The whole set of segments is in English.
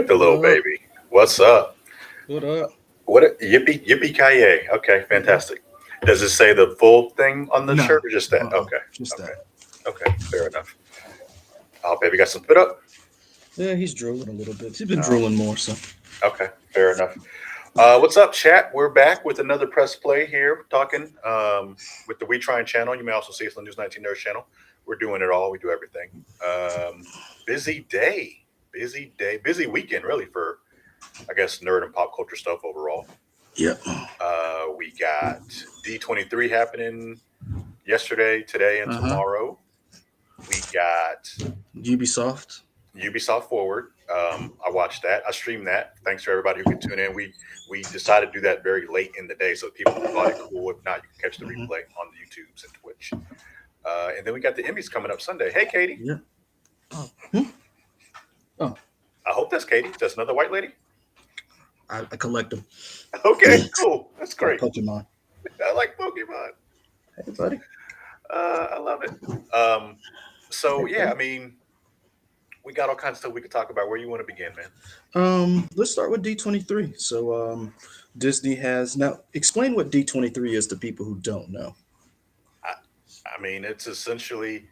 the What little up? baby. What's up? What up? Yippee yippee ki Okay, Mhm. fantastic. Does it say the full thing on the shirt No. or just that? Okay, Just that. okay, fair enough. Oh, baby got some spit up. Yeah, he's drooling a little bit. He's been Oh, drooling more, so. okay, fair enough. What's up, chat? We're back with another press play here, talking with the We Trying channel. You may also see us on News 19 Nurse channel. We're doing it all. We do everything. Busy day, busy day, busy weekend, really, for I guess nerd and pop culture stuff overall. Yep. We got D23 happening yesterday, today, and Uh huh. tomorrow. We got Ubisoft. Ubisoft Forward. I watched that. I streamed that. Thanks to everybody who could tune in. We decided to do that very late in the day, so people who thought it cool. If not, you can catch the Hmm. replay on the YouTubes and Twitch. And then we got the Emmys coming up Sunday. Hey, Katie. Yeah. Oh. Hmm? Oh, I hope that's Katie. That's another white lady. I collect them Okay, cool. That's like great. Pokemon. I like Pokemon. Hey, buddy. I love it. Um, so Hey, yeah, buddy. I mean, we got all kinds of stuff we could talk about. Where you want to begin, man? Let's start with D23. Disney has now explain what D23 is to people who don't know. I mean, it's essentially,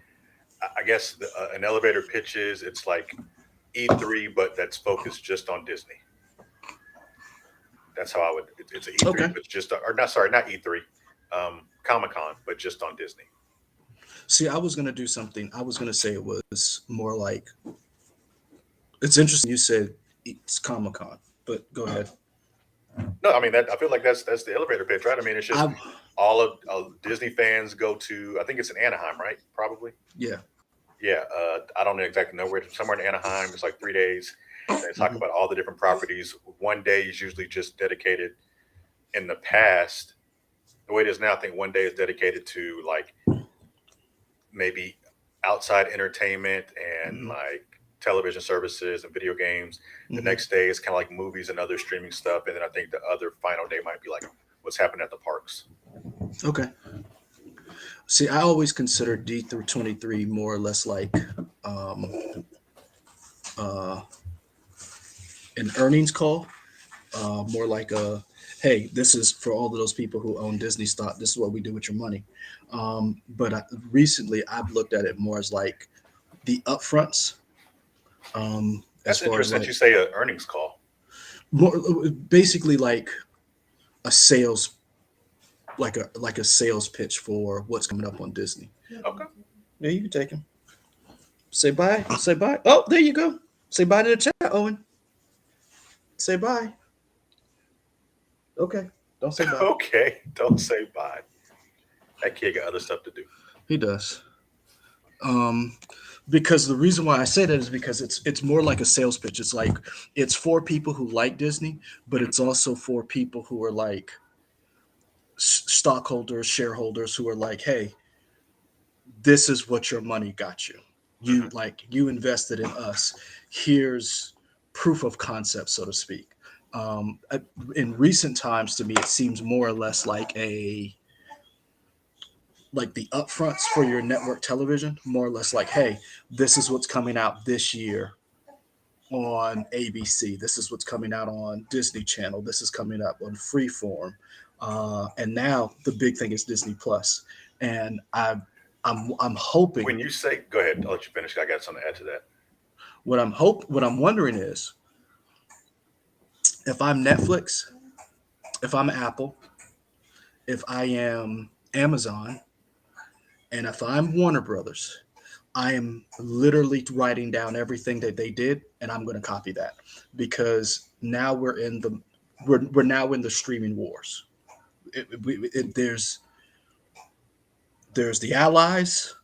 I guess, an elevator pitches. It's like E3, but that's focused just on Disney. That's how I would. It's an E3, Okay. but just or not. Sorry, not E3, Comic Con, but just on Disney. See, I was gonna do something. I was gonna say it was more like it's interesting. You said it's Comic Con, but go ahead. No, I mean that. I feel like that's the elevator pitch, right? I mean, it's just I all of Disney fans go to. I think it's in Anaheim, right? Probably. Yeah. Yeah, I don't exactly know where. Somewhere in Anaheim. It's like 3 days. They talk Hmm. about all the different properties. One day is usually just dedicated. In the past, the way it is now, I think one day is dedicated to like maybe outside entertainment and Hmm. like television services and video games. The Hmm. next day is kind of like movies and other streaming stuff, and then I think the other final day might be like what's happening at the parks. Okay. See, I always consider D through 23 more or less like um, uh, an earnings call, more like a, hey, this is for all of those people who own Disney stock. This is what we do with your money. Recently, I've looked at it more as like the upfronts, as That's far as interesting that like you say a earnings call. more basically like a sales like a sales pitch for what's coming up on Disney. Okay. Yeah, you can take him. Say bye. Say bye. Oh, there you go. Say bye to the chat, Owen. Say bye. Okay. Don't say bye. Okay. Don't say bye. That kid got other stuff to do. He does. Um, because the reason why I say that is because it's more like a sales pitch. It's like it's for people who like Disney, but Mhm. it's also for people who are like stockholders, shareholders who are like, hey, this is what your money got you. Mhm. You invested in us. Here's proof of concept, so to speak. Uh, in recent times, to me, it seems more or less like the upfronts for your network television, more or less like, hey, this is what's coming out this year on ABC. This is what's coming out on Disney Channel. This is coming up on Freeform. And now the big thing is Disney Plus. And I'm When hoping you say, go ahead, I'll let you finish. I got something to add to that. what I'm wondering is if I'm Netflix, if I'm Apple, if I am Amazon, and if I'm Warner Brothers, I am literally writing down everything that they did, and I'm going to copy that because now we're now in the streaming wars. There's the allies,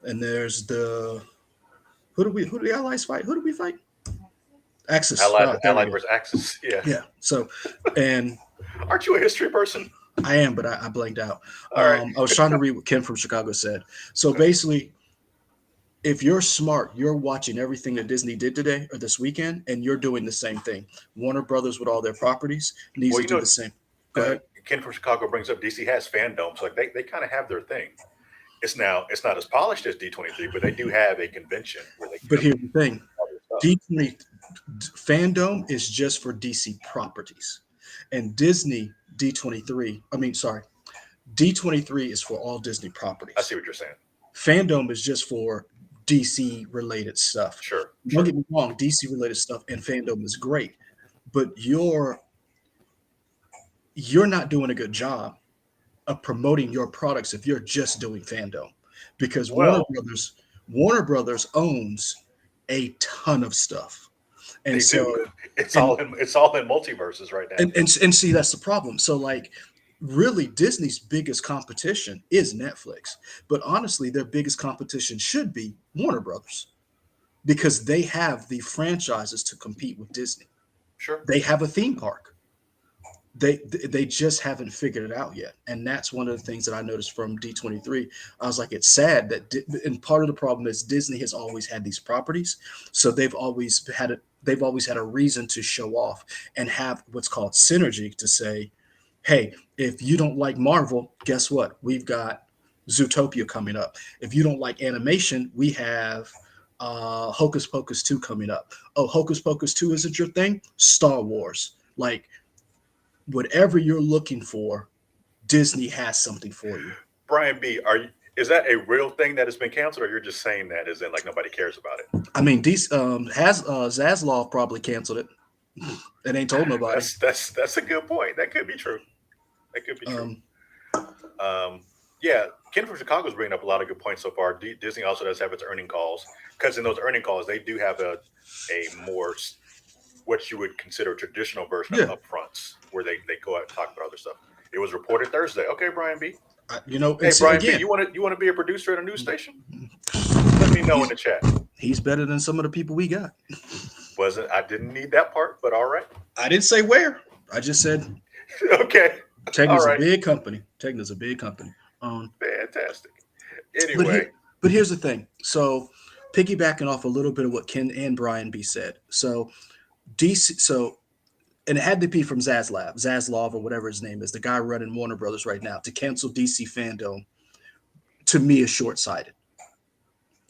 and there's the who do the allies fight? Who do we fight? Axis. Allied, There we Allied go. versus Axis. Yeah. Yeah. So, and Aren't you a history person? I am, but I blanked out. All right. I was trying to read what Ken from Chicago said. So Okay. basically, if you're smart, you're watching everything that Disney did today or this weekend, and you're doing the same thing. Warner Brothers, with all their properties, needs Well, to do the same. Go uh, ahead. Ken from Chicago brings up DC has fandoms. Like they kind of have their thing. It's not as polished as D23, but they do have a convention where they But come here's the thing: all their stuff. D20. Fandom is just for DC properties, and Disney D23. I mean, sorry, D23 is for all Disney I properties. see what you're saying. Fandom is just for DC related stuff. Sure, Don't sure. get me wrong, DC related stuff and fandom is great, but you're not doing a good job of promoting your products if you're just doing fandom, because Well, Warner Brothers owns a ton of stuff, and they do. so It's and all in multiverses right now. and see, that's the problem. So like, really, Disney's biggest competition is Netflix, but honestly, their biggest competition should be Warner Brothers, because they have the franchises to compete with Disney. Sure. They have a theme park. They just haven't figured it out yet, and that's one of the things that I noticed from D23. I was like, it's sad that, and part of the problem is Disney has always had these properties, so they've always had a reason to show off and have what's called synergy to say, hey, if you don't like Marvel, guess what? We've got Zootopia coming up. If you don't like animation, we have Hocus Pocus 2 coming up. Oh, Hocus Pocus 2 isn't your thing? Star Wars. Like, whatever you're looking for, Disney has something for you. Brian B, are you? Is that a real thing that has been canceled, or you're just saying that as in like nobody cares about it? I mean, has Zaslav probably canceled it. It ain't told nobody. That's a good point. That could be true. That could be true. Um, Yeah, Ken from Chicago is bringing up a lot of good points so far. Disney also does have its earning calls, because in those earning calls they do have a more what you would consider a traditional version yeah, of upfronts, where they go out and talk about other stuff. It was reported Thursday. Okay, Brian B. and Hey, see Brian B. again, You want to be a producer at a news station? Let me know in the chat. he's better than some of the people we got. Wasn't I didn't need that part, but all right. I didn't say where. I just said Okay, all Tegna's a right, big company. Tegna's a big company. fantastic. But Anyway, but here's the thing. So piggybacking off a little bit of what Ken and Brian B said. So DC. So and it had to be from Zaslav or whatever his name is, the guy running Warner Brothers right now, to cancel DC fandom. To me, is short sighted.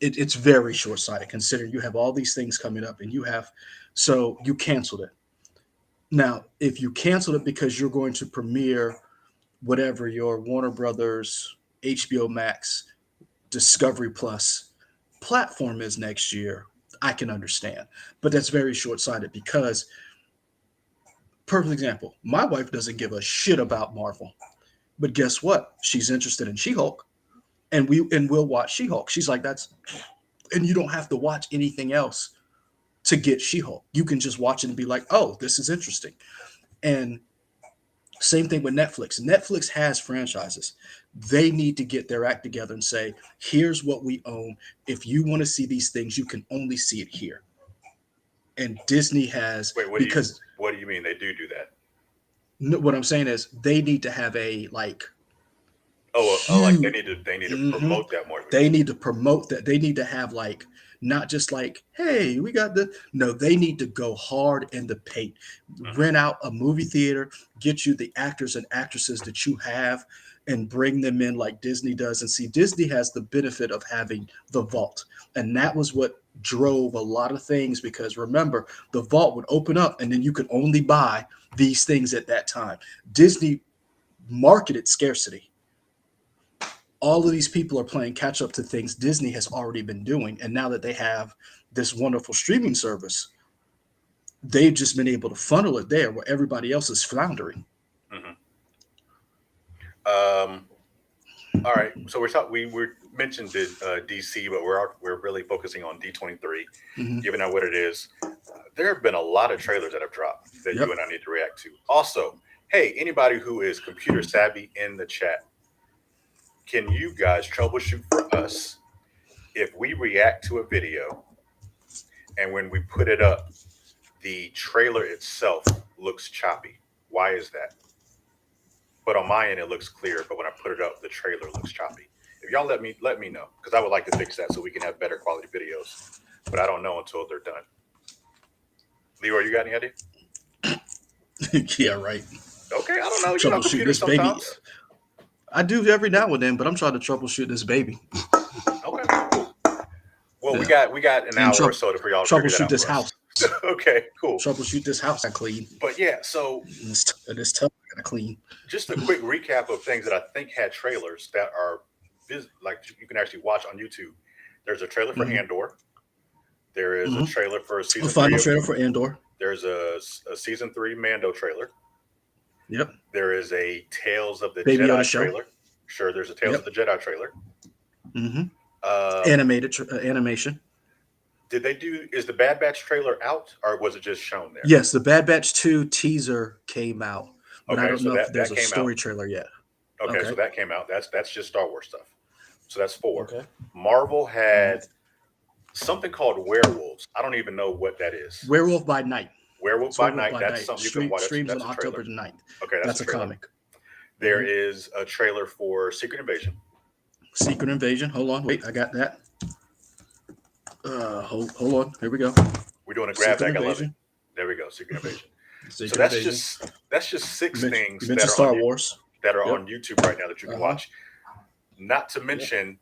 It's very short sighted, considering you have all these things coming up, and you canceled it. Now, if you canceled it because you're going to premiere whatever your Warner Brothers, HBO Max, Discovery Plus platform is next year, I can understand. But that's very short sighted because, perfect example, my wife doesn't give a shit about Marvel. But guess what? She's interested in She Hulk, and we'll watch She Hulk. She's like, and you don't have to watch anything else to get She Hulk. You can just watch it and be like, oh, this is interesting. And same thing with Netflix. Netflix has franchises. They need to get their act together and say, here's what we own. If you want to see these things, you can only see it here. And Disney has, wait, because what do you mean they do that? what I'm saying is they need to have a like Like huge, they need to mhm. promote that more. They need to promote that. They need to have like not just like, hey, we got the no, they need to go hard in the paint. Mhm. Rent out a movie theater, get you the actors and actresses that you have, and bring them in like Disney does. And see, Disney has the benefit of having the vault. And that was what drove a lot of things, because remember, the vault would open up and then you could only buy these things at that time. Disney marketed scarcity. All of these people are playing catch up to things Disney has already been doing. And now that they have this wonderful streaming service, they've just been able to funnel it there where everybody else is floundering. Mhm. Um, all right. So we mentioned DC, but we're really focusing on D23, Mhm. given out what it is. There have been a lot of trailers that have dropped that Yep. you and I need to react to. Also, hey, anybody who is computer savvy in the chat, can you guys troubleshoot for us if we react to a video and when we put it up, the trailer itself looks choppy? Why is that? But on my end, it looks clear. But when I put it up, the trailer looks choppy. If y'all let me know, because I would like to fix that so we can have better quality videos. But I don't know until they're done. Leroy, you got any idea? Yeah, right. Okay, I don't know. You know Troubleshoot computers this baby. sometimes. I do every now and then, but I'm trying to troubleshoot this baby. Okay, cool. Well, Yeah. we got an And hour or so for y'all to figure that troubleshoot out this for us. house. house. Okay, cool. Troubleshoot this house. I clean. But yeah, so This tub I gotta clean. just a quick recap of things that I think had trailers that are like you can actually watch on YouTube. There's a trailer for Andor. There is a trailer for season The final 3. trailer for Andor. There's a season 3 Mando trailer. Yep. There is a Tales of the Baby Jedi Yoda show. trailer. Sure, there's a Tales of the Jedi trailer. Animated animation. Did they do? Is the Bad Batch trailer out, or was it just shown there? Yes, the Bad Batch 2 teaser came out, but Okay, I don't so know if there's a came story out. trailer yet. Okay, so that came out. That's just Star Wars stuff. So that's 4. Okay. Marvel had something called Werewolves. I don't even know what that is. Werewolf by Night. Werewolf by Night. That's something you can watch. Streams that's on a trailer. October the 9th. Okay, that's a comic. There is a trailer for Secret Invasion. Secret Invasion. Hold on, wait, I got that. Hold on. Here we go. We're doing a grab Secret bag. I love it. Invasion. There we go. Secret Invasion. Secret So that's Invasion. just 6 things that are Star Wars that are on YouTube right now that you can watch. Not to mention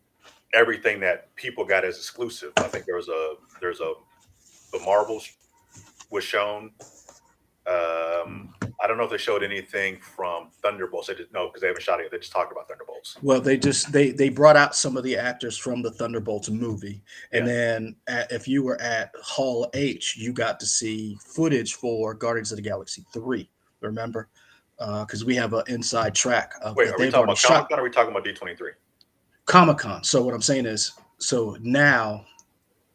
everything that people got as exclusive. I think there's a the Marvels was shown. I don't know if they showed anything from Thunderbolts. They didn't know because they haven't shot it. They just talked about Thunderbolts. Well, they brought out some of the actors from the Thunderbolts movie, and then if you were at Hall H, you got to see footage for Guardians of the Galaxy 3. Remember, because we have an inside track. Wait, are we talking about Comic-Con or are we talking about D23? Comic-Con. So what I'm saying is, so now,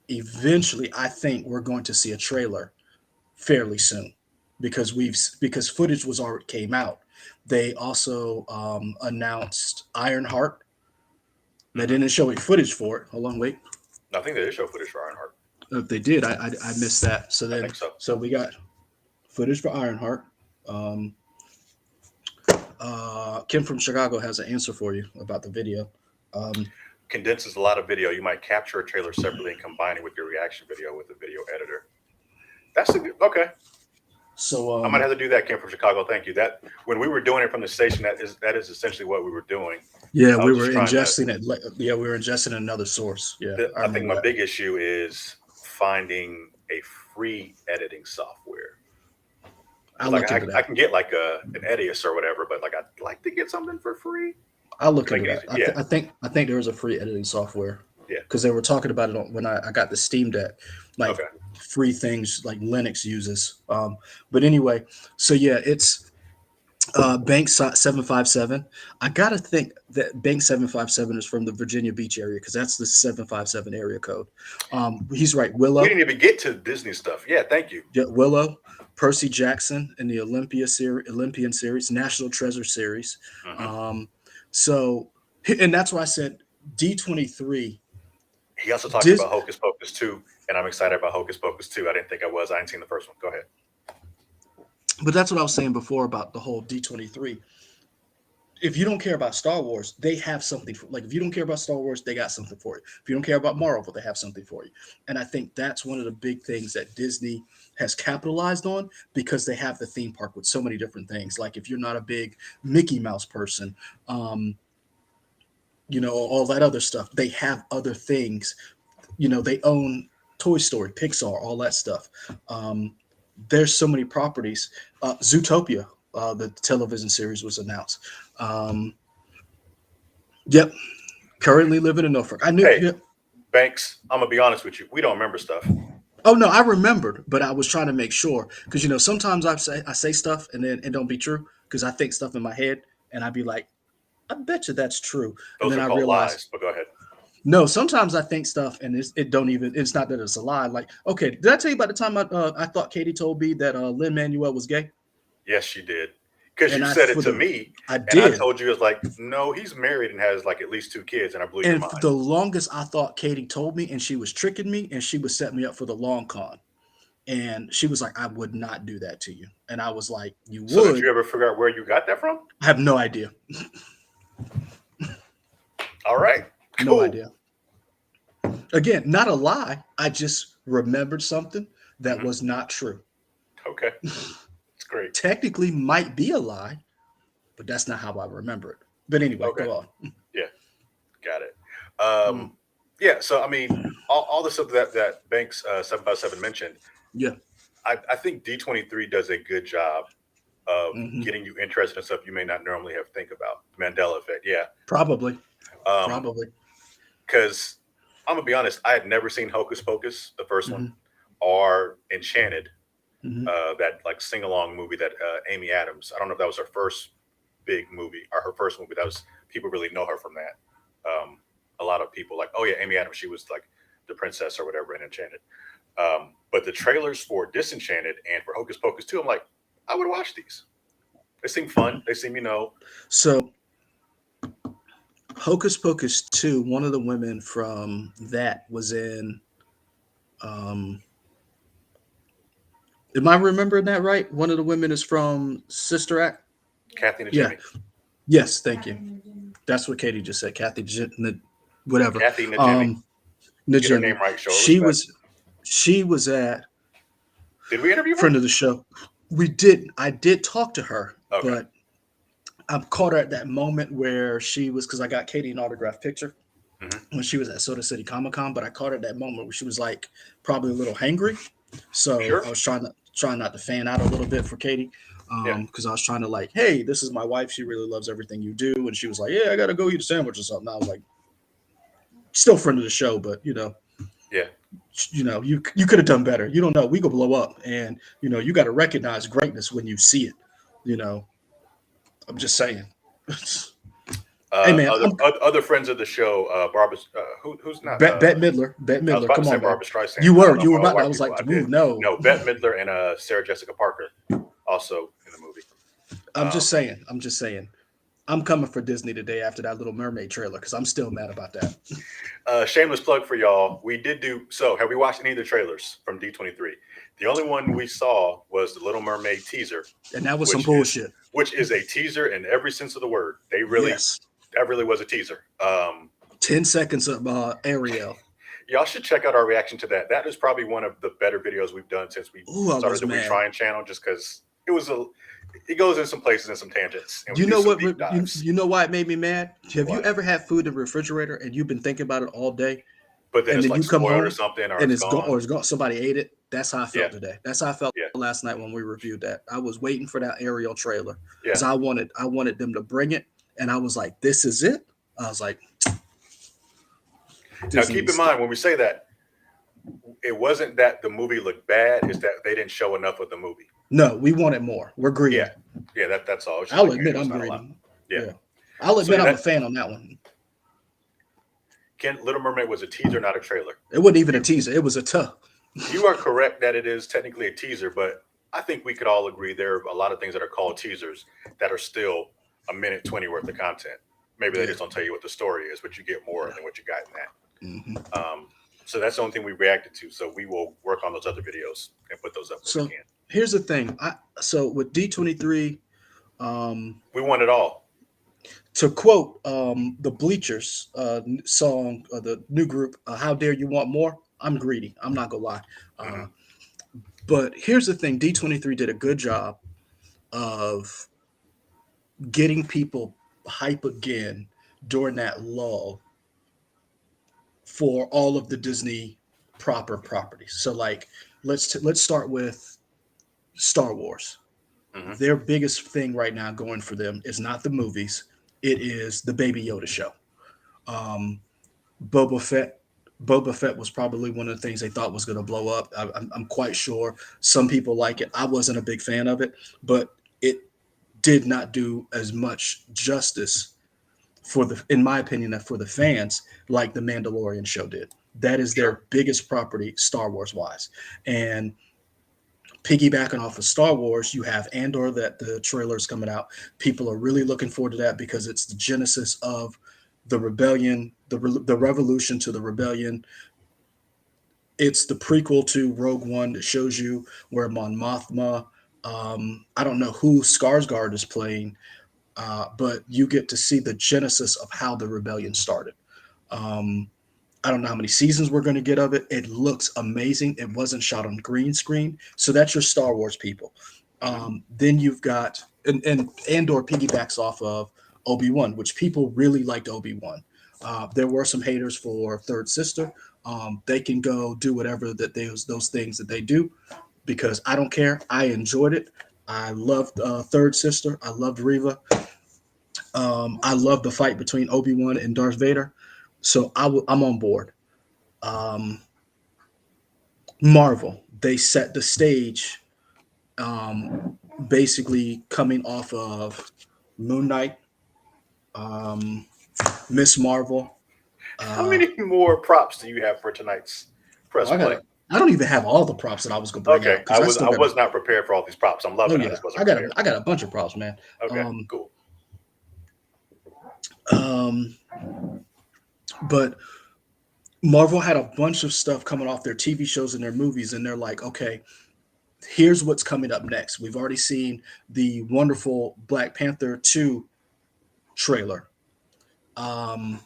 eventually, I think we're going to see a trailer fairly soon. Because footage was already came out. They also announced Ironheart. They didn't show any footage for it. Hold on, wait. I think they did show footage for Ironheart. If they did, I missed that. So then, I think so. So we got footage for Ironheart. Kim from Chicago has an answer for you about the video. Condenses a lot of video. You might capture a trailer separately and combine it with your reaction video with the video editor. That's a good, okay. So I might have to do that, Kim from Chicago. Thank you. That when we were doing it from the station, that is essentially what we were doing. Yeah, we were ingesting it. Yeah, we were ingesting another source. Yeah, I think my big issue is finding a free editing software. I can get like an Edius or whatever, but like I'd like to get something for free. I'll look into that. I think there is a free editing software. Yeah, because they were talking about it when I got the Steam Deck, like free things like Linux uses. But anyway, so yeah, it's Bank 757. I gotta think that Bank 757 is from the Virginia Beach area because that's the 757 area code. He's right. Willow. We didn't even get to Disney stuff. Yeah, thank you. Yeah, Willow, Percy Jackson in the Olympian series, National Treasure series. So, and that's why I said D23. He also talked about Hocus Pocus 2, and I'm excited about Hocus Pocus 2. I didn't think I was. I hadn't seen the first one. Go ahead. But that's what I was saying before about the whole D23. If you don't care about Star Wars, they have something for, like if you don't care about Star Wars, they got something for you. If you don't care about Marvel, they have something for you. And I think that's one of the big things that Disney has capitalized on because they have the theme park with so many different things. Like if you're not a big Mickey Mouse person, all that other stuff. They have other things. They own Toy Story, Pixar, all that stuff. There's so many properties. Zootopia, the television series was announced. Yep. Currently living in Norfolk. I knew. Hey, Banks, I'm going to be honest with you. We don't remember stuff. Oh, no, I remembered, but I was trying to make sure. Because, sometimes I say stuff and then it don't be true because I think stuff in my head and I'd be like, I bet you that's true. Those and then are I realized, lies, but go ahead. No, sometimes I think stuff and it's not that it's a lie. Like, okay, did I tell you about the time I thought Katie told me that Lin-Manuel was gay? Yes, she did. Because you said it to me. I did. And I told you, it's like, no, he's married and has like at least 2 kids. And I blew your mind. And the longest I thought Katie told me, and she was tricking me and she would set me up for the long con. And she was like, I would not do that to you. And I was like, you would. So did you ever figure out where you got that from? I have no idea. All right. Cool. No idea. Again, not a lie. I just remembered something that was not true. Okay. It's great. Technically might be a lie, but that's not how I remember it. But anyway, go on. Yeah. Got it. Yeah. So, I mean, all the stuff that Banks 757 mentioned. Yeah. I think D23 does a good job of Hmm. getting you interested in stuff you may not normally have think about. Mandela effect, yeah. Probably, Um, probably. because I'm gonna be honest, I had never seen Hocus Pocus, the first one, Hmm. or Enchanted, Hmm. that like sing along movie that Amy Adams. I don't know if that was her first big movie or her first movie. That was people really know her from that. A lot of people like, oh yeah, Amy Adams. She was like the princess or whatever in Enchanted. But the trailers for Disenchanted and for Hocus Pocus 2, I'm like, I would watch these. They seem fun. They seem, So Hocus Pocus 2, one of the women from that was in um am I remembering that right? One of the women is from Sister Act? Kathy and Yeah. Jimmy. Yes, thank you. That's what Katie just said. Whatever. Kathy and Jimmy. Um Get her name Najimy. right. Show her She respect. was she was at Did we interview her? friend of the show. I did talk to her, Okay. but I caught her at that moment where she was, because I got Katie an autographed picture Hmm. when she was at Soda City Comic Con, but I caught her at that moment where she was like probably a little hangry. So Sure. I was trying not to fan out a little bit for Katie. Yeah. Because I was trying to like, hey, this is my wife. She really loves everything you do. And she was like, yeah, I gotta go eat a sandwich or something. I was like, still friend of the show, but Yeah. you could have done better. You don't know. We could blow up, and you got to recognize greatness when you see it. You know, I'm just saying. Hey man, Other I'm other friends of the show, Barbara, who's not. Bette Midler. Bette I was Midler, about to come say on, man. Barbara Streisand. You I don't were know you if were all about. I white was people. like, I did. ooh, no. No, Bette Midler and Sarah Jessica Parker, also in the movie. I'm just Um, saying. I'm just saying. I'm coming for Disney today after that Little Mermaid trailer because I'm still mad about that. shameless plug for y'all. We did do so. Have we watched any of the trailers from D23? The only one we saw was the Little Mermaid teaser, And that was some which is bullshit. which is a teaser in every sense of the word. Yes. That really was a teaser. 10 seconds of Ariel. Y'all should check out our reaction to that. That is probably one of the better videos we've done since we Ooh, I started was the We mad. Trying channel, just because it goes in some places and some tangents, and we You do know some what? deep You, dives. you know why it made me mad? Have you Why? ever had food in the refrigerator and you've been thinking about it all day, But then and it's then like you come spoiled or home something, or and it's it's gone, gone. or it's gone? Somebody ate it. That's how I Yeah, felt today. That's how I felt yeah, last night when we reviewed that. I was waiting for that Ariel trailer yeah. because I wanted them to bring it, and I was like, this is it. I was like, Now Disney keep in needs to. mind when we say that, it wasn't that the movie looked bad; it's that they didn't show enough of the movie. No, we wanted more. We're Yeah, greedy. yeah. That's all. It's just I'll like, hey, admit it was I'm not a lot. greedy. Yeah. Yeah, I'll So admit yeah, I'm a that fan on that one. Little Mermaid was a teaser, not a trailer. It wasn't even a You teaser. It was a tuh. you are correct that it is technically a teaser, but I think we could all agree there are a lot of things that are called teasers that are still a minute 20 worth of content. Maybe they Yeah, just don't tell you what the story is, but you get more yeah. than what you got in Hmm. that. So that's the only thing we reacted to. So we will work on those other videos and put those up when we So can. here's the thing. So with D23, um, We want it all. to quote the Bleachers song, the new group, "How dare you want more?" I'm greedy. I'm not gonna lie. Uh, Hmm. but here's the thing: D23 did a good job of getting people hype again during that lull for all of the Disney proper properties. So like let's start with Star Wars. Hmm. Their biggest thing right now going for them is not the movies; it is the Baby Yoda show. Um, Boba Fett. Boba Fett was probably one of the things they thought was going to blow up. I'm quite sure some people like it. I wasn't a big fan of it, but it did not do as much justice for in my opinion, for the fans like the Mandalorian show did. That is their Sure. biggest property, Star Wars wise, and piggybacking off of Star Wars, you have Andor that the trailer is coming out. People are really looking forward to that because it's the genesis of the rebellion, the revolution to the rebellion. It's the prequel to Rogue One that shows you where Mon Mothma. I don't know who Skarsgård is playing, but you get to see the genesis of how the rebellion started. Um, I don't know how many seasons we're going to get of it. It looks amazing. It wasn't shot on green screen. So that's your Star Wars people. Hmm. Then you've got, and Andor piggybacks off of Obi-Wan, which people really liked Obi-Wan. There were some haters for Third Sister. They can go do whatever that those things that they do. because I don't care. I enjoyed it. I loved Third Sister. I loved Reva. I love the fight between Obi-Wan and Darth Vader. So I'm on board. Um, Marvel, they set the stage, basically coming off of Moon Knight, um, Miss Marvel. How Uh, many more props do you have for tonight's oh, press play? I don't even have all the props that I was gonna bring out Okay, because I still I got. was not prepared for all these props. I'm Oh loving it. I yeah, just wasn't prepared. I got a bunch of props, man. Okay, Um, cool. um, but Marvel had a bunch of stuff coming off their TV shows and their movies, and they're like, okay, here's what's coming up next. We've already seen the wonderful Black Panther 2 trailer. Um,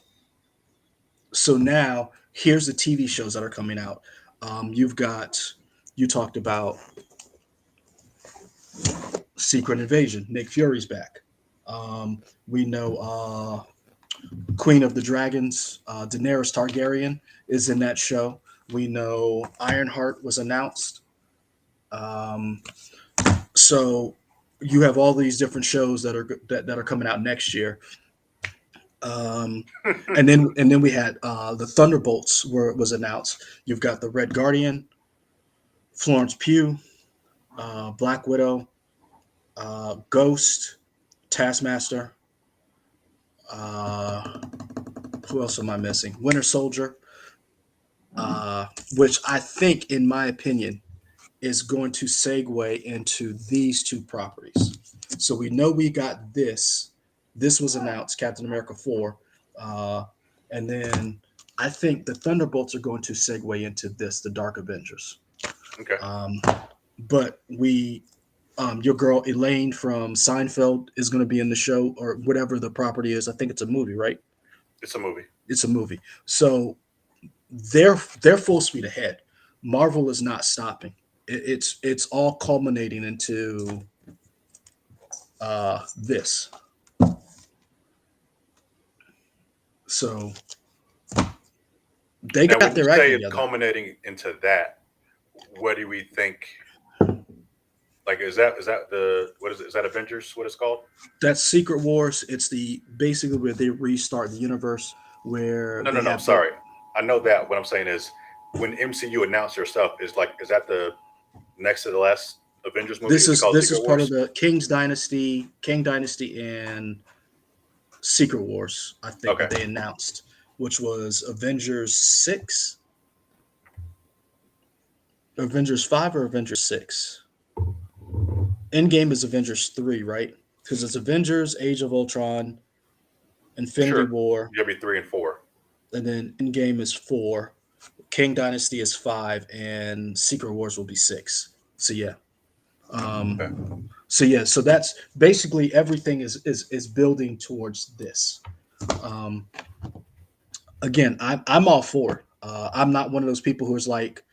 so now here's the TV shows that are coming out. You've got, you talked about Secret Invasion. Nick Fury's back. We know Queen of the Dragons, Daenerys Targaryen is in that show. We know Ironheart was announced. Um, so you have all these different shows that are coming out next year. Um, and then we had the Thunderbolts was announced. You've got the Red Guardian, Florence Pugh, Black Widow, Ghost, Taskmaster. Uh, who else am I missing? Winter Soldier, uh, which I think, in my opinion, is going to segue into these two properties. So we know we got this. This was announced, Captain America 4. Uh, and then I think the Thunderbolts are going to segue into this, the Dark Avengers. Okay, Um, but your girl Elaine from Seinfeld is going to be in the show or whatever the property is. I think it's a movie, right? it's a movie. It's a movie. So they're full speed ahead. Marvel is not stopping. It's all culminating into this. So they Now, got when you their act say it's together. culminating into that, what do we think? Like, is that the what is it? Is that Avengers? What it's called? That's Secret Wars. It's the basically where they restart the universe where No, no, they no. have the. Sorry, I know that. What I'm saying is, when MCU announced their stuff, is that the next to the last Avengers movie? Is it called This is Secret part of Wars? the King Dynasty, and Secret Wars. I think Okay, that they announced, which was Avengers 5 or Avengers 6. Endgame is Avengers 3, right? Because it's Avengers, Age of Ultron, Infinity sure. War, You'll be 3 and 4. and then Endgame is 4. King Dynasty is 5, and Secret Wars will be 6. So yeah. Okay. So that's basically everything is building towards this. Um, Again, I'm all for it. I'm not one of those people who's like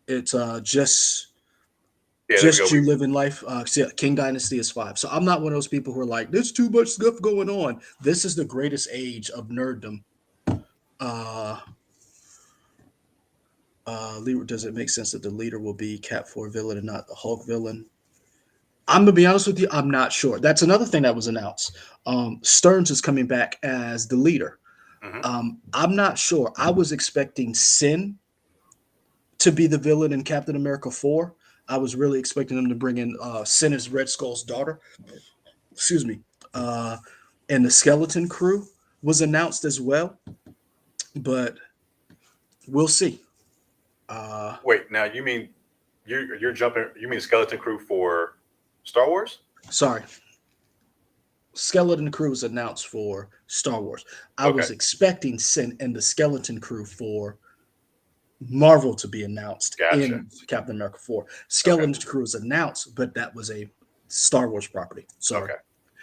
it's Yeah, there we go. just you living life. So yeah, King Dynasty is 5. So I'm not one of those people who are like, there's too much stuff going on. This is the greatest age of nerddom. Uh, does it make sense that the leader will be Cat 4 villain and not the Hulk villain? I'm gonna be honest with you, I'm not sure. That's another thing that was announced. Stearns is coming back as the leader. Hmm. I'm not sure. I was expecting Sin to be the villain in Captain America 4. I was really expecting them to bring in Sin as Red Skull's daughter. Excuse me. Uh, and the Skeleton Crew was announced as well, but we'll see. Uh, Wait, now you mean you're jumping? You mean Skeleton Crew for Star Wars? Sorry, Skeleton Crew was announced for Star Wars. I Okay, was expecting Sin and the Skeleton Crew for Marvel to be announced gotcha. in Captain America 4. Okay, Skeleton Crew was announced, but that was a Star Wars property. Sorry. okay,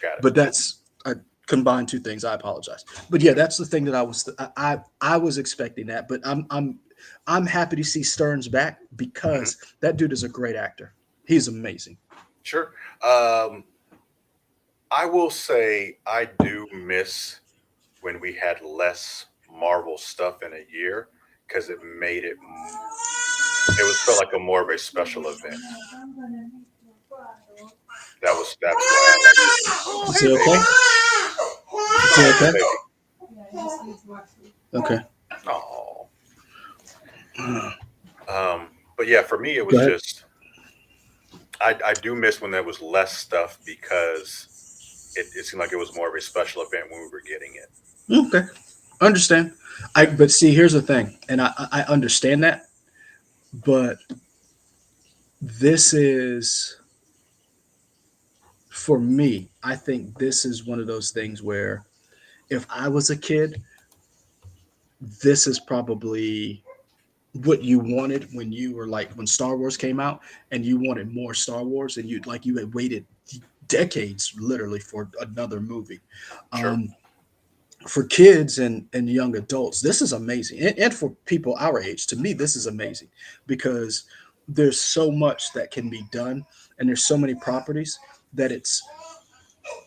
got it. But that's I combined two things. I apologize. But yeah, that's the thing that I was expecting that. But I'm happy to see Stearns back Hmm. because that dude is a great actor. He's amazing. Sure. I will say I do miss when we had less Marvel stuff in a year because it made it It was felt like a more of a special event. That's why I liked it. Oh, Is hey he okay? baby. Is he Oh, okay? baby. Okay. Oh. But yeah, for me, it Go was ahead. just I do miss when there was less stuff because it seemed like it was more of a special event when we were getting it. Okay. Understand. Yeah. But see, here's the thing, and I understand that, but this is for me. I think this is one of those things where if I was a kid, this is probably what you wanted when you were like when Star Wars came out and you wanted more Star Wars and you had waited decades literally for another movie. Sure. Um, for kids and young adults, this is amazing. And for people our age, to me, this is amazing because there's so much that can be done and there's so many properties that it's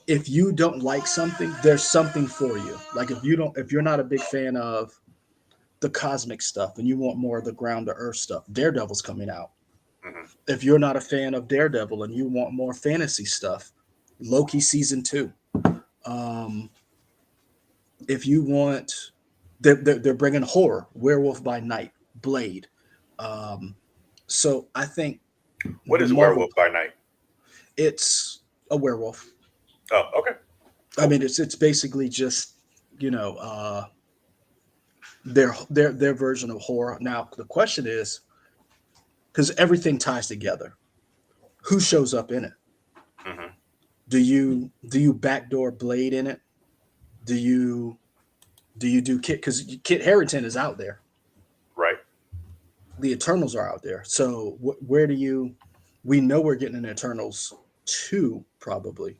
if you don't like something, there's something for you. Like if you're not a big fan of the cosmic stuff and you want more of the ground to earth stuff, Daredevil's coming out. Hmm. If you're not a fan of Daredevil and you want more fantasy stuff, Loki season 2. Um, if you want, they're bringing horror, Werewolf by Night, Blade. Um, so I think What the is Marvel, Werewolf by Night? it's a werewolf. Oh, okay. I Cool. mean, it's basically just you know their version of horror. Now the question is because everything ties together. Who shows up in it? Hmm. Do you backdoor Blade in it? Do you do Kit because Kit Harington is out there? Right. The Eternals are out there. So where do you? We know we're getting an Eternals 2 probably.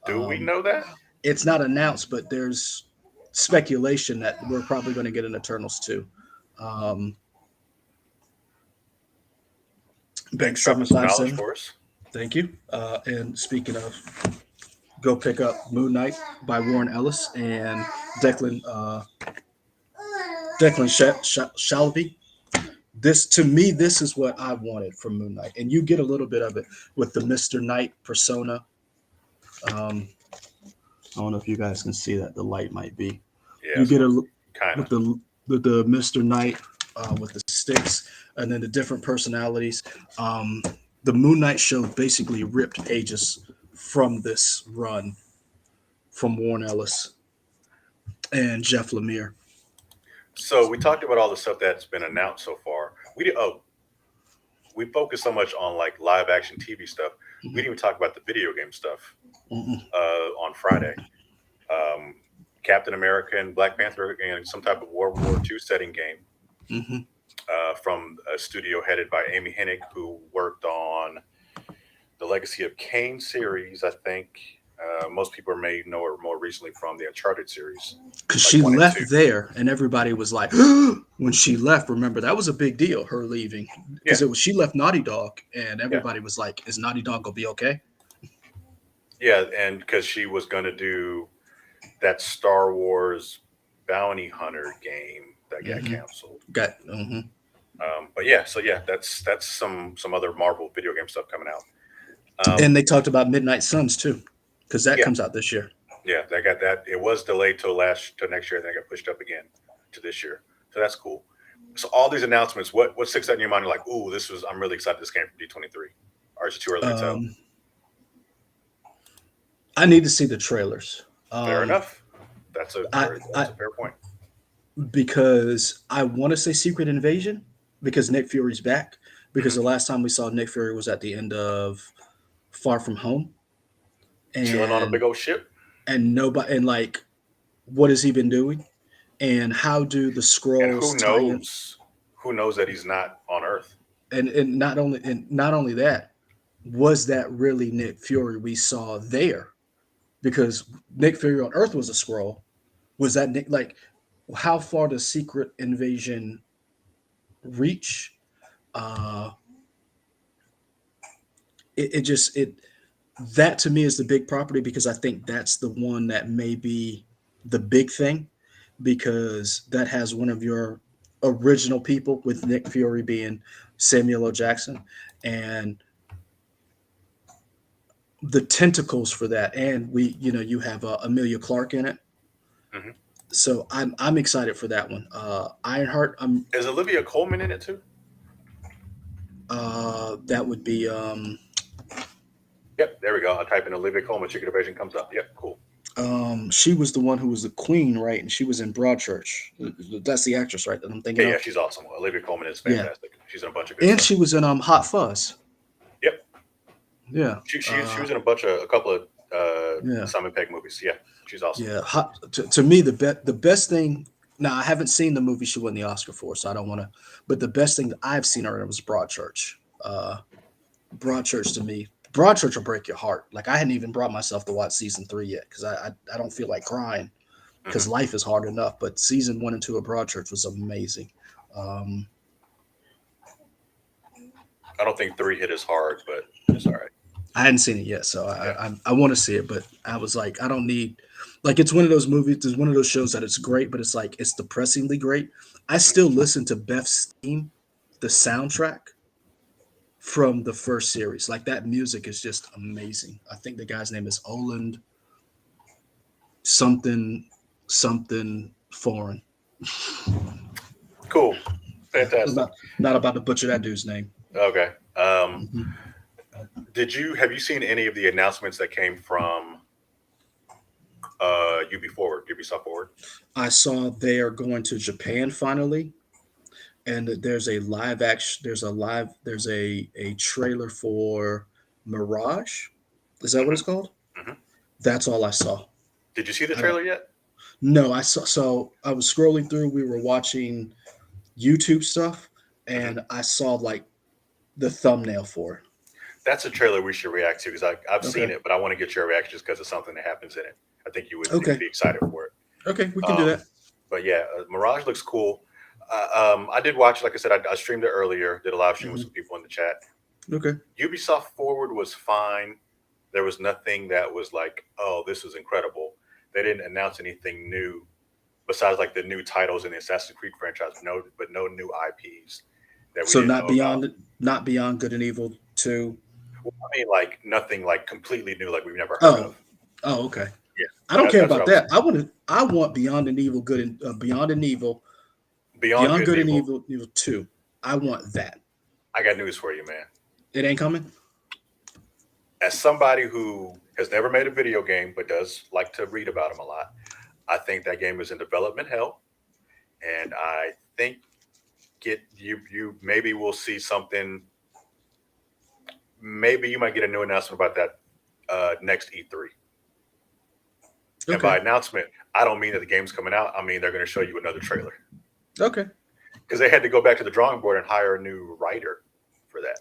Do we Um, know that? it's not announced, but there's speculation that we're probably going to get an Eternals 2. Um, Bank Thanks for dropping some knowledge 757. for us. Thank you. And speaking of, go pick up Moon Knight by Warren Ellis and Declan Shalvey. This to me, this is what I wanted from Moon Knight, and you get a little bit of it with the Mister Knight persona. I don't know if you guys can see that. The light might be. Yeah. You get So a kind of. with the Mister Knight with the sticks, and then the different personalities. Um, the Moon Knight show basically ripped pages from this run from Warren Ellis and Jeff Lemire. So we talked about all the stuff that's been announced so far. We did. Oh, we focused so much on like live action TV stuff. We didn't even talk about the video game stuff Mm-mm. on Friday. Um, Captain America and Black Panther and some type of World War II setting game Mm-hmm. from a studio headed by Amy Hennig, who worked on the Legacy of Kain series. I think most people may know her more recently from the Uncharted series, Because like she one and two. left there, and everybody was like, when she left. Remember that was a big deal, her leaving, Yeah, because it was she left Naughty Dog, and yeah, everybody was like, "Is Naughty Dog gonna be okay?" yeah, and because she was going to do that Star Wars bounty hunter game that got Mm-hmm. canceled. Got mm-hmm. But yeah, so yeah, that's some other Marvel video game stuff coming out. And they talked about Midnight Suns too, because that Yeah, comes out this year. yeah, they got that. It was delayed till next year, and then it got pushed up again to this year. So that's cool. So all these announcements, what sticks out in your mind? You're like, ooh, I'm really excited. This came from D23, or is it too early to tell? Um, I need to see the trailers. Fair Um, enough. That's a I, that's I a fair point. because I want to say Secret Invasion because Nick Fury's back. Because Hmm. the last time we saw Nick Fury was at the end of Far From Home, Chilling on a big and old ship, nobody and like what has he been doing, and how do the and scrolls tie in? who knows that he's not on Earth? And not only that, was that really Nick Fury we saw there? Because Nick Fury on Earth was a scroll. Was that Nick? Like, how far does Secret Invasion reach? Uh, it just it that to me is the big property because I think that's the one that may be the big thing because that has one of your original people with Nick Fury being Samuel L. Jackson, and the tentacles for that, and you have Amelia Clark in it. Hmm. So I'm excited for that one. Ironheart, Is Olivia Colman in it too? that would be Yep, there we go. I type in Olivia Colman, Chicken Invasion comes up. Yep, cool. she was the one who was the queen, right? And she was in Broadchurch. That's the actress, right? That I'm thinking Yeah, of. she's awesome. Olivia Colman is Yeah, fantastic. She's in a bunch of good and stuff. she was in Hot Fuzz. Yep, Yeah, she was in a couple of yeah, Simon Pegg movies. Yeah, she's awesome. yeah. To me, the best thing. Now I haven't seen the movie she won the Oscar for, so I don't want to. But the best thing that I've seen her in was Broadchurch. Broadchurch to me, Broadchurch will break your heart. Like I hadn't even brought myself to watch season 3 yet because I don't feel like crying because Hmm. life is hard enough. But season 1 and 2 of Broadchurch was amazing. Um, I don't think 3 hit as hard, but it's all right. I hadn't seen it yet, so Yeah. I want to see it. But I was like, I don't need like it's one of those movies. It's one of those shows that it's great, but it's like it's depressingly great. I still listen to Beth's theme, the soundtrack from the first series. Like that music is just amazing. I think the guy's name is Oland something something foreign. Cool, I'm fantastic. not about to butcher that dude's name. Okay. Mhm. Have you seen any of the announcements that came from Ubisoft Forward? I saw they are going to Japan finally, and that there's a live action. There's a trailer for Mirage. Is that what Hmm. it's called? Hmm. That's all I saw. Did you see the I don't. trailer yet? No, I saw. So I was scrolling through. We were watching YouTube stuff, Hmm. and I saw like the thumbnail for That's a trailer we should react to because I've it. seen Okay. it, but I want to get your reaction just because of something that happens in it. I think you'd Okay. be excited for it. Okay. We can do Um, that. but yeah, Mirage looks cool. I did watch, like I said, I streamed it earlier. Did a live stream with Hmm. some people in the chat. Okay. Ubisoft Forward was fine. There was nothing that was like, oh, this is incredible. They didn't announce anything new besides like the new titles in the Assassin's Creed franchise. No new IPs that we So didn't know about. not beyond Good and Evil 2. Well, I mean, like nothing like completely new, like we've never heard of. Oh. Oh, okay. Yeah, I don't care that's what I about was that. saying. I want Beyond and Evil Good and Beyond Beyond Good and Good and Evil. Evil 2. I want that. I got news for you, man. It ain't coming. As somebody who has never made a video game but does like to read about them a lot, I think that game is in development hell, and I think you maybe we'll see something. Maybe you might get a new announcement about that next E3. And Okay. by announcement, I don't mean that the game's coming out. I mean they're going to show you another trailer Okay. because they had to go back to the drawing board and hire a new writer for that.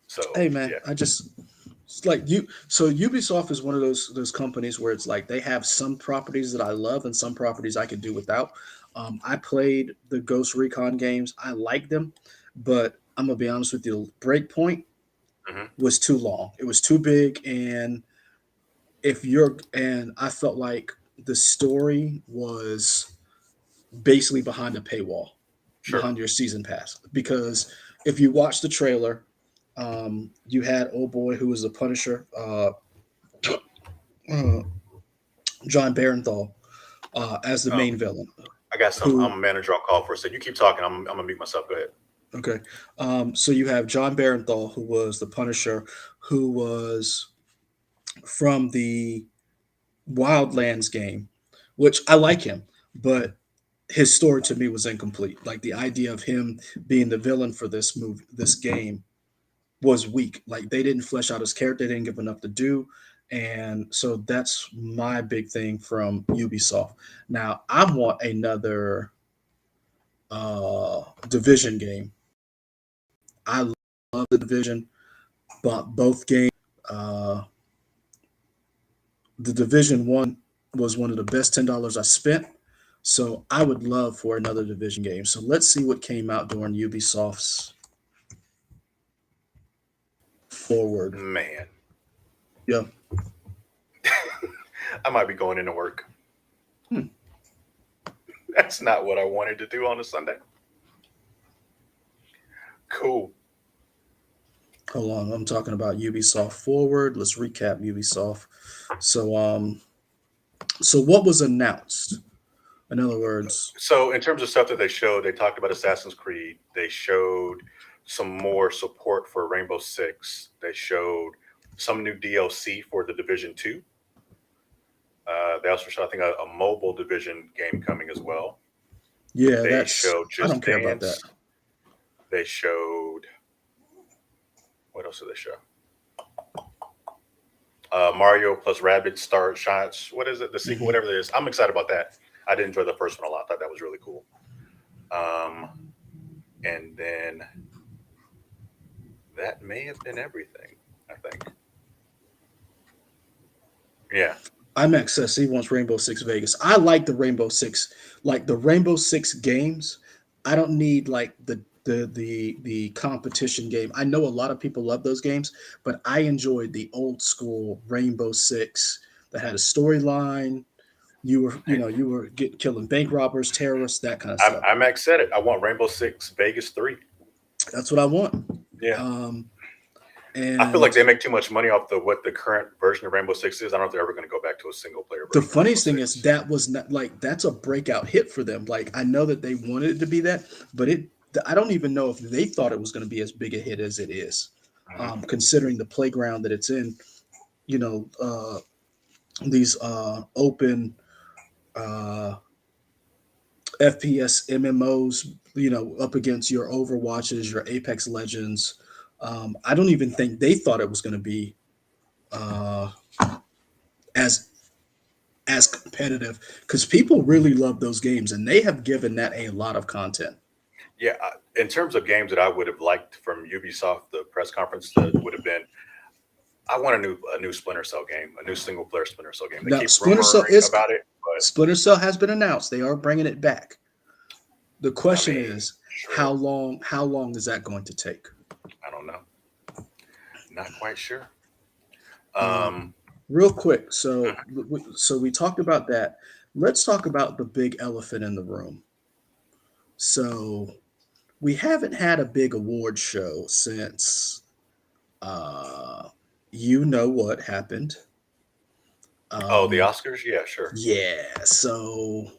So Hey man, yeah, it's like you so Ubisoft is one of those companies where it's like they have some properties that I love and some properties I could do without. I played the Ghost Recon games. I like them, but I'm gonna be honest with you, Breakpoint hmm, was too long. It was too big, and I felt like the story was basically behind a paywall, sure. behind your season pass. Because if you watch the trailer, you had old boy who was the Punisher, uh, John Barenthal, as the Um, main villain. I got some. I'm Who a manager on call for a second. You keep talking. I'm gonna mute myself. Go ahead. okay, so you have John Barenthal who was the Punisher, who was from the Wildlands game, which I like him, but his story to me was incomplete. Like the idea of him being the villain for this game was weak. Like they didn't flesh out his character, they didn't give enough to do. And so that's my big thing from Ubisoft. Now I want another division game. I love the division, but both games. Uh, the division one was one of the best $10 I spent. So I would love for another division game. So let's see what came out during Ubisoft's forward. Man, Yeah. I might be going into work. Hmm. That's not what I wanted to do on a Sunday. Cool. Hold on, I'm talking about Ubisoft Forward. Let's recap Ubisoft. So so what was announced? In other words, So in terms of stuff that they showed, they talked about Assassin's Creed. They showed some more support for Rainbow Six. They showed some new DLC for the Division 2. They also showed, I think, a mobile Division game coming as well. yeah, They that's showed I don't Just care about that. Dance. They showed, what else did they show? Mario plus Rabbids Star Shots. What is it? The sequel, Mhm. whatever it is. I'm excited about that. I did enjoy the first one a lot. I thought that was really cool. Um, and then that may have been everything, I think. Yeah. IMAX says he wants Rainbow Six Vegas. I like the Rainbow Six, like the Rainbow Six games. I don't need like the competition game. I know a lot of people love those games, but I enjoyed the old school Rainbow Six that had a storyline. You were killing bank robbers, terrorists, that kind of stuff. I'm excited. I want Rainbow Six Vegas 3. That's what I want. Yeah. Um, I feel like and they make too much money off the what the current version of Rainbow Six is. I don't know if they're ever going to go back to a single player the version of Rainbow funniest thing is Six. that was not like that's a breakout hit for them. Like I know that they wanted it to be that, but it I don't even know if they thought it was going to be as big a hit as it is, Hmm. considering the playground that it's in. You know, these open uh, FPS MMOs. You know, up against your Overwatches, your Apex Legends. I don't even think they thought it was going to be uh, as competitive because people really love those games and they have given that a lot of content. Yeah. In terms of games that I would have liked from Ubisoft, the press conference that would have been, I want a new Splinter Cell game, a new single player Splinter Cell game. They Now, keep rumoring about it, but Splinter Cell has been announced. They are bringing it back. The I question mean, is, sure. how long is that going to take? I don't know. Not quite sure. Uh, Um, real quick. So we talked about that. Let's talk about the big elephant in the room. So we haven't had a big award show since uh, you know what happened. oh, the Um, Oscars? Yeah, sure. yeah. So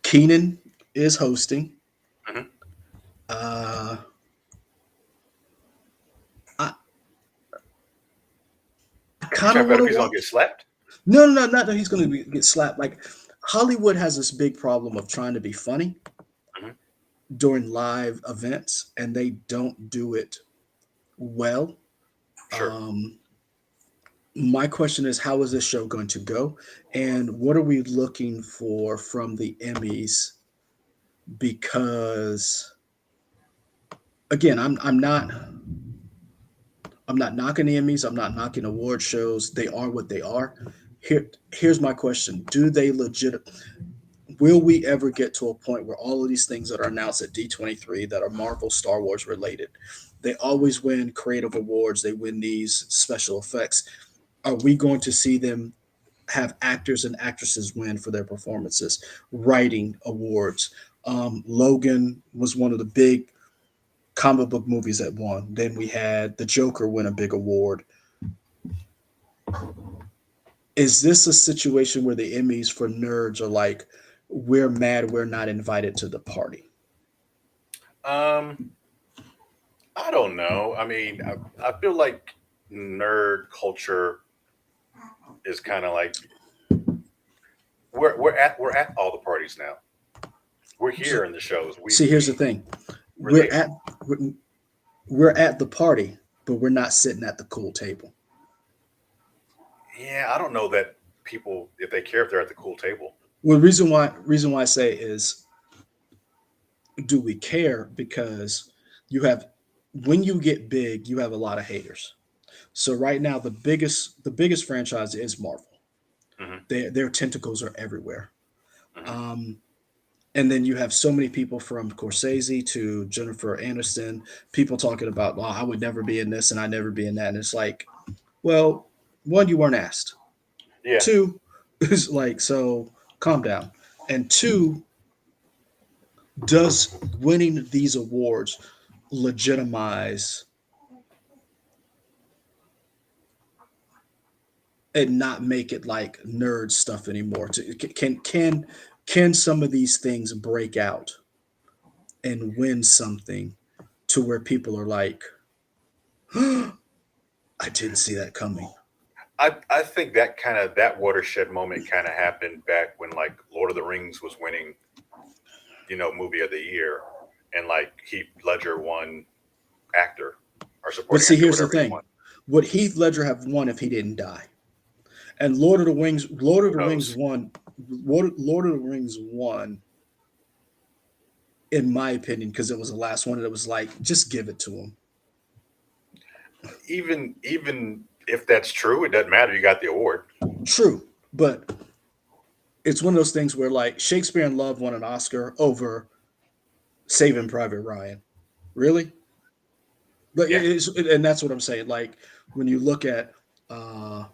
Keenan is hosting. Hmm. Uh, I You kind trying of to bet want if to he's gonna get watch. slapped? No, no, no, not that he's going to get slapped. Like Hollywood has this big problem of trying to be funny Hmm. during live events, and they don't do it well. Sure. Um, my question is, how is this show going to go, and what are we looking for from the Emmys? Because again, I'm not knocking the Emmys. I'm not knocking award shows. They are what they are. Here's my question: do they legit? Will we ever get to a point where all of these things that are announced at D23 that are Marvel, Star Wars related, they always win creative awards, they win these special effects? Are we going to see them have actors and actresses win for their performances? Writing awards. Logan was one of the big comic book movies that won. Then we had The Joker win a big award. Is this a situation where the Emmys for nerds are like, we're mad we're not invited to the party? Um, I don't know. I mean, I feel like nerd culture is kind of like we're at all the parties now. We're So, here in the shows. We see, here's the we thing: we're we're there. at we're, we're at the party, but we're not sitting at the cool table. Yeah, I don't know that people if they care if they're at the cool table. Well, reason why I say is, do we care? Because you have when you get big, you have a lot of haters. So right now, the biggest franchise is Marvel. Hmm. Their tentacles are everywhere. Hmm. Um, and then you have so many people from Scorsese to Jennifer Aniston, people talking about, "Oh, I would never be in this and I never be in that," and it's like, well, one, you weren't asked. Yeah. Two, is like, so calm down. And two, does winning these awards legitimize and not make it like nerd stuff anymore? Can some of these things break out and win something to where people are like, I didn't see that coming. I think that watershed moment kind of happened back when like Lord of the Rings was winning, movie of the year, and like Heath Ledger won actor or But supporting see, actor, here's the whatever he thing: won. would Heath Ledger have won if he didn't die? And Lord of the Rings, Lord of Who the Rings knows? won. Lord of the Rings won, in my opinion, because it was the last one. And it was like, just give it to him. Even if that's true, it doesn't matter. You got the award. True, but it's one of those things where like Shakespeare in Love won an Oscar over Saving Private Ryan. Really? But Yeah. and that's what I'm saying. Like when you look at uh,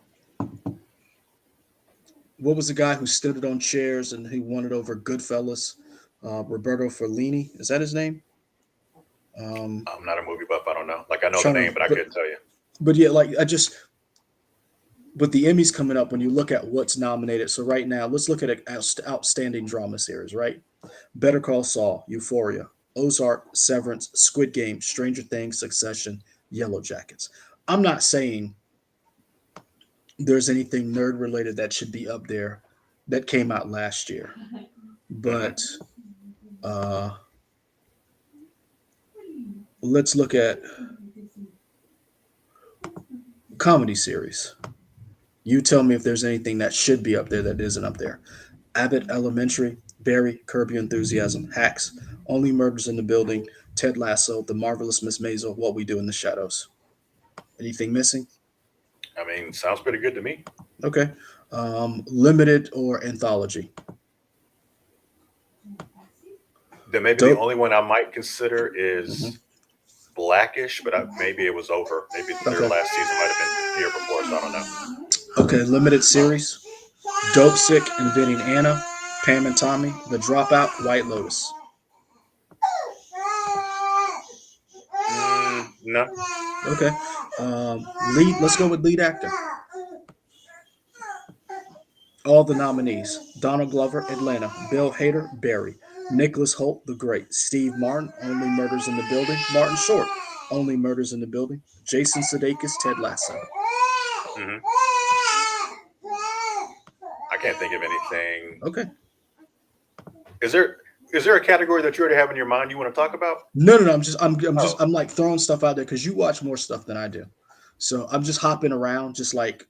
what was the guy who stood it on chairs and he won it over Goodfellas? Roberto Fellini, is that his name? Um, I'm not a movie buff. I don't know. Like I know the trying to, name, but I couldn't tell you. but yeah, like I just with the Emmys coming up, when you look at what's nominated. So right now, let's look at an outstanding drama series. Right, Better Call Saul, Euphoria, Ozark, Severance, Squid Game, Stranger Things, Succession, Yellow Jackets. I'm not saying there's anything nerd related that should be up there that came out last year, but Hmm. uh, let's look at comedy series. You tell me if there's anything that should be up there that isn't up there. Abbott Elementary, Barry, Curb Your Enthusiasm, Hacks, Only Murders in the Building, Ted Lasso, The Marvelous Miss Maisel, What We Do in the Shadows. Anything missing? I mean, sounds pretty good to me. Okay. Limited or anthology? Then maybe the Dope. only one I might consider Mhm. is Blackish, but maybe it was over. Maybe their Okay. last season might have been the year before, so I don't know. Okay. Limited series. Dope Sick, Inventing Anna, Pam and Tommy, The Dropout, White Lotus. No. Okay. Lead. Let's go with lead actor. All the nominees: Donald Glover, Atlanta; Bill Hader, Barry; Nicholas Holt, The Great; Steve Martin, Only Murders in the Building; Martin Short, Only Murders in the Building; Jason Sudeikis, Ted Lasso. Hmm. I can't think of anything. Okay. Is there is there a category that you already have in your mind you want to talk about? No. Oh, I'm like throwing stuff out there because you watch more stuff than I do, so I'm just hopping around, just like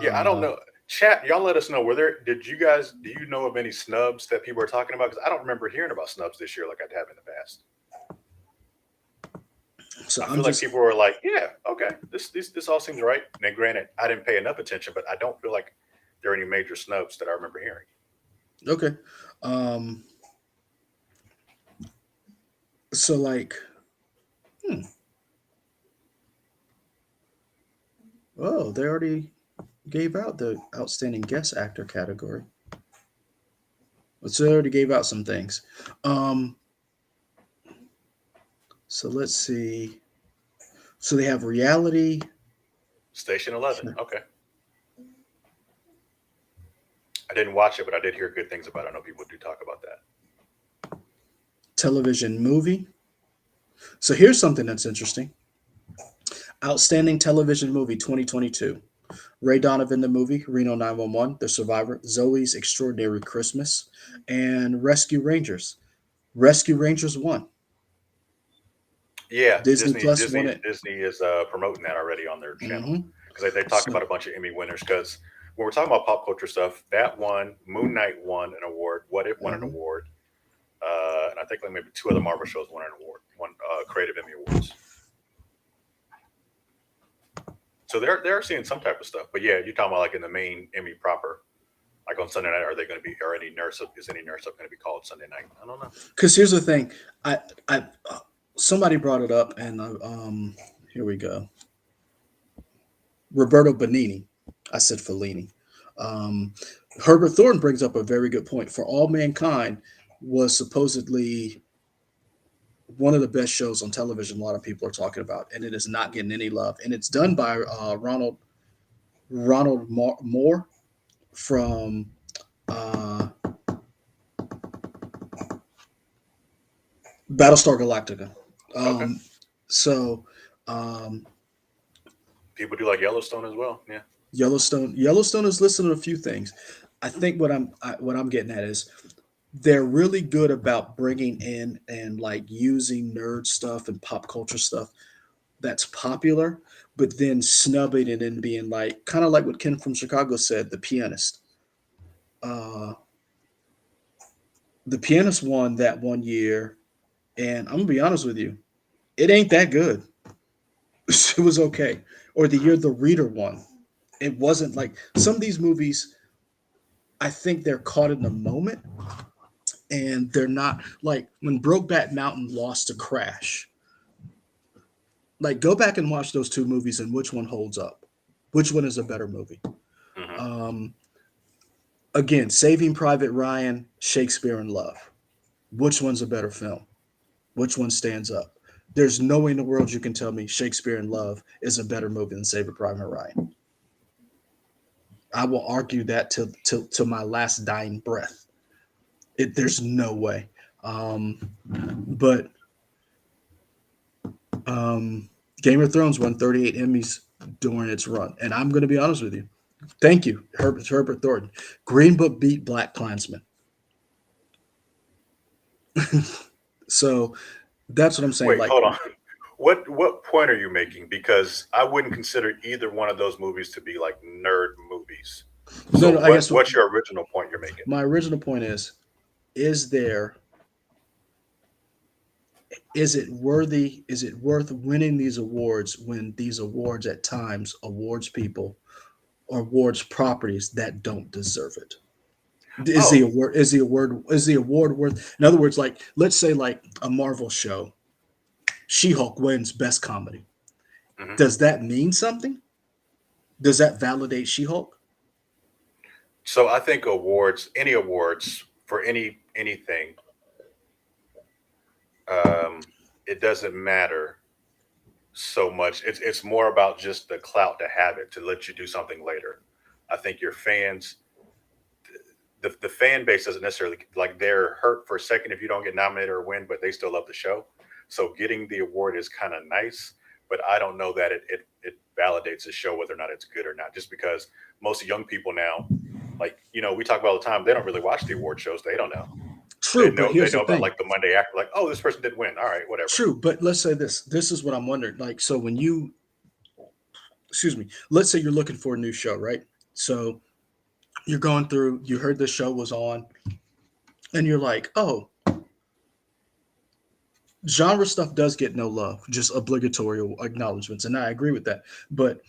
yeah. I don't uh, know. Chat, y'all let us know. Were there? Did you guys? Do you know of any snubs that people are talking about? Because I don't remember hearing about snubs this year like I have in the past. so I I'm feel like just people were like, "Yeah, okay, this all seems right." Now, granted, I didn't pay enough attention, but I don't feel like there are any major snubs that I remember hearing. okay. Um, so like, hmm, oh, they already gave out the outstanding guest actor category. So they already gave out some things. Um, so let's see. So they have reality, Station 11. Okay, I didn't watch it, but I did hear good things about it. I know people do talk about that. television movie. So here's something that's interesting. Outstanding television movie 2022. Ray Donovan, the movie, Reno 911, The Survivor, Zoe's Extraordinary Christmas, and Rescue Rangers. Rescue Rangers won. Yeah, Disney Disney Plus won Disney it. Disney is promoting that already on their channel Hmm. because they talked So, about a bunch of Emmy winners. Because when we're talking about pop culture stuff, that one, Moon Knight won an award. What If won an mhm. award, and I think like maybe two other Marvel shows won an award, one creative Emmy awards. So they're seeing some type of stuff. But yeah, you're talking about like in the main Emmy proper, like on Sunday night. Are they going to be? Are any nurse up? Is any nurse up going to be called Sunday night? I don't know. Because here's the thing, I somebody brought it up, and here we go. Roberto Benini. I said Fellini. Um, Herbert Thornton brings up a very good point. For All Mankind was supposedly one of the best shows on television. A lot of people are talking about, and it is not getting any love. And it's done by Moore from uh, Battlestar Galactica. Okay. Um, so um, People do like Yellowstone as well. Yeah. Yellowstone is listed on a few things. I think what I'm getting at is they're really good about bringing in and like using nerd stuff and pop culture stuff that's popular, but then snubbing it and being like kind of like what Ken from Chicago said, the pianist. Uh, the pianist won that one year, and I'm gonna be honest with you, it ain't that good. It was okay. Or the year the reader won, it wasn't like some of these movies. I think they're caught in the moment, and they're not like when Brokeback Mountain lost to Crash. Like, go back and watch those two movies, and which one holds up? Which one is a better movie? Hmm. Um, Again, Saving Private Ryan, Shakespeare in Love. Which one's a better film? Which one stands up? There's no way in the world you can tell me Shakespeare in Love is a better movie than Saving Private Ryan. I will argue that till my last dying breath. There's no way. Um, but um, Game of Thrones won 38 Emmys during its run, and I'm going to be honest with you. Thank you, Herbert Thornton. Green Book beat Black Klansman. So that's what I'm saying. Wait, Like, hold on. What point are you making? Because I wouldn't consider either one of those movies to be like nerd movies. no, So no. I guess what's your original point you're making? my original point is there is it worthy? Is it worth winning these awards when these awards at times awards people or awards properties that don't deserve it? Oh, Is the award worth? In other words, like let's say like a Marvel show, She-Hulk wins Best Comedy. hmm. Does that mean something? Does that validate She-Hulk? So I think awards, any awards for anything, um, it doesn't matter so much. It's more about just the clout to have it to let you do something later. I think your fans, the fan base doesn't necessarily like they're hurt for a second if you don't get nominated or win, but they still love the show. So getting the award is kind of nice, but I don't know that it validates the show whether or not it's good or not. Just because most young people now, like we talk about all the time, they don't really watch the award shows. They don't know. True, but They here's the know about thing. like the Monday after, like, oh, this person did win. All right, whatever. True, but let's say this. This is what I'm wondering. Like, so when you, excuse me, let's say you're looking for a new show, right? So you're going through, you heard this show was on, and you're like, oh, genre stuff does get no love, just obligatory acknowledgments. And I agree with that. But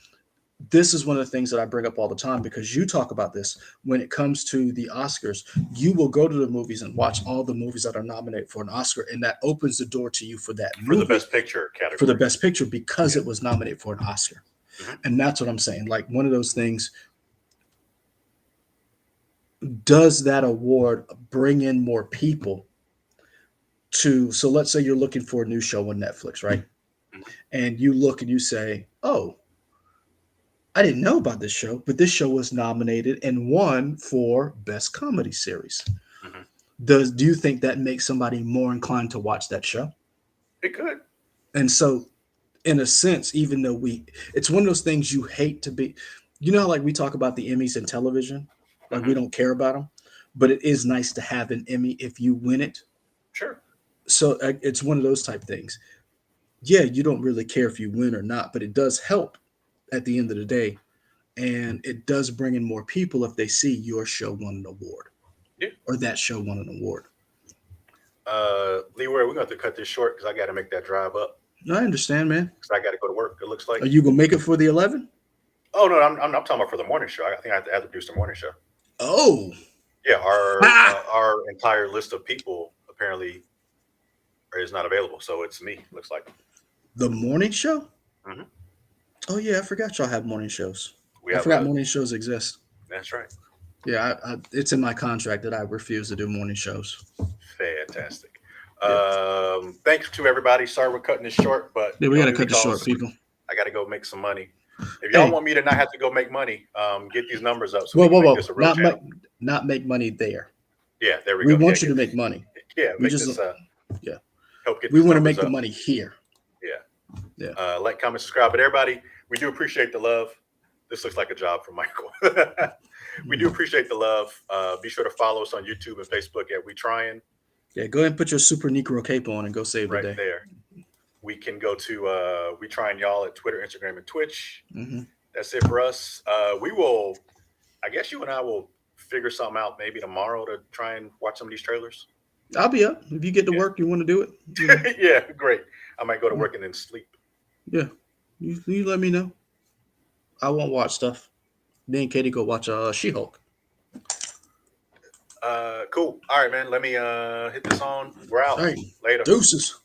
this is one of the things that I bring up all the time because you talk about this when it comes to the Oscars. You will go to the movies and watch all the movies that are nominated for an Oscar, and that opens the door to you for that For the movie best picture for the category. best picture because Yeah. it was nominated for an Oscar. Hmm. And that's what I'm saying. Like one of those things, does that award bring in more people to, so let's say you're looking for a new show on Netflix, right? And you look and you say, oh, I didn't know about this show, but this show was nominated and won for best comedy series. Hmm. Do you think that makes somebody more inclined to watch that show? It could. And so in a sense, even though it's one of those things you hate to be, how like we talk about the Emmys in television, like we Hmm. don't care about them, but it is nice to have an Emmy if you win it. Sure. So it's one of those type things. Yeah, you don't really care if you win or not, but it does help at the end of the day. And it does bring in more people if they see your show won an award Yeah. or that show won an award. Leroy, we're going to have to cut this short because I got to make that drive up I understand, man. because I got to go to work. It looks like. Are you gonna make it for the 11? Oh no, I'm talking about for the morning show. I think I have to produce the morning show. Oh, Yeah, ah, our entire list of people apparently is not available, so it's me. Looks like. the morning show. Hmm. Oh yeah, I forgot y'all have morning shows. We I have forgot a. morning shows exist. That's right. Yeah, it's in my contract that I refuse to do morning shows. Fantastic. Thanks to everybody. Sorry we're cutting this short, but Yeah, we got to cut this short, people. I got to go make some money. If y'all want me to not have to go make money, get these numbers up so we can make this a real channel. Not make money there. Yeah, there we go. We want you to make money. Yeah, we make just this. Yeah, help get. We want to make up. the money here. Yeah. Like, comment, subscribe. But everybody, we do appreciate the love. This looks like a job for Michael. We do appreciate the love. Be sure to follow us on YouTube and Facebook at We Trying. Yeah, go ahead and put your Super Negro cape on and go save the day. Right there. We can go to We Trying Y'all at Twitter, Instagram, and Twitch. That's it for us. We will, I guess you and I will figure something out maybe tomorrow to try and watch some of these trailers. I'll be up. If you get to work, you want to do it. Yeah, great. I might go to work and then sleep. Yeah. You let me know. I won't watch stuff. Me and Katie go watch She-Hulk. Cool. All right, man. Let me hit this on. We're out. All right. Later. Deuces.